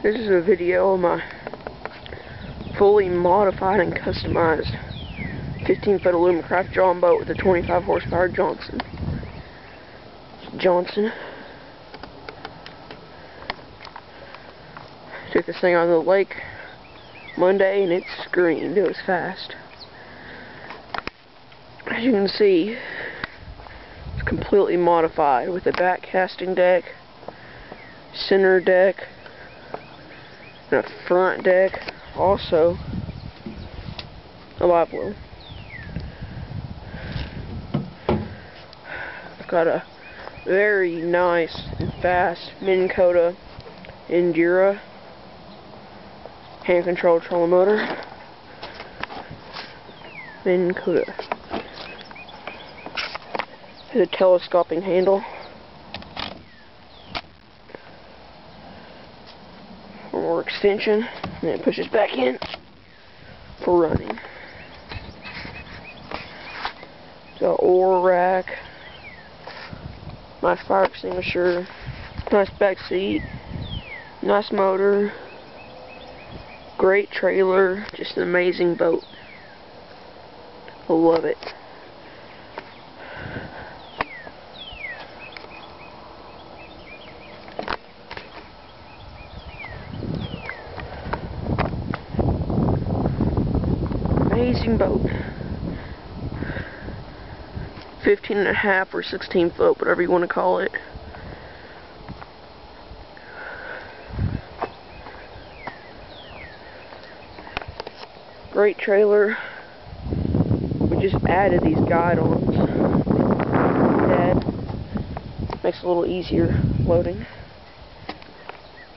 This is a video of my fully modified and customized 15-foot aluminum craft drawn boat with a 25 horsepower Johnson. Took this thing out of the lake Monday and it screamed. It was fast. As you can see, it's completely modified with a back casting deck, center deck, and a front deck, also a live well. I've got a very nice and fast Minn Kota Endura hand controlled trolling motor. Minn Kota. Has a telescoping handle. For more extension, and then it pushes back in for running. The oar rack, nice fire extinguisher, nice back seat, nice motor, great trailer, just an amazing boat. I love it. Amazing boat. 15.5 or 16 foot, whatever you want to call it. Great trailer. We just added these guide-ons. That makes it a little easier loading.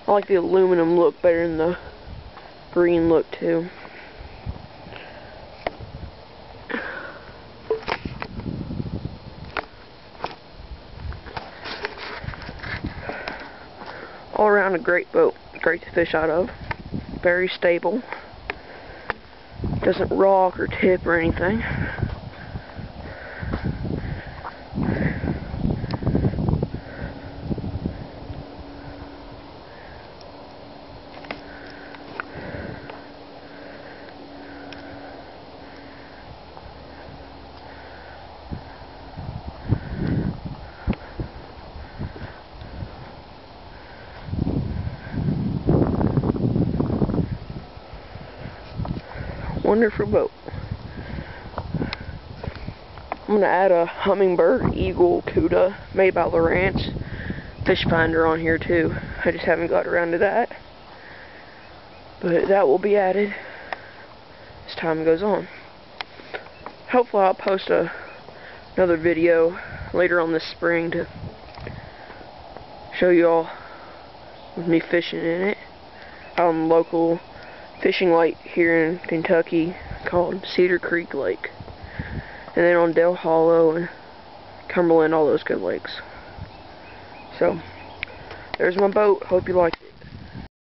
I like the aluminum look better than the green look too. All around a great boat, great to fish out of, very stable, doesn't rock or tip or anything. Wonderful boat. I'm going to add a Humminbird Eagle Cuda made by Lowrance fish finder on here too. I just haven't got around to that. But that will be added as time goes on. Hopefully I'll post another video later on this spring to show you all with me fishing in it. Local fishing lake here in Kentucky called Cedar Creek Lake, and then on Dale Hollow and Cumberland, all those good lakes. So there's my boat. Hope you liked it.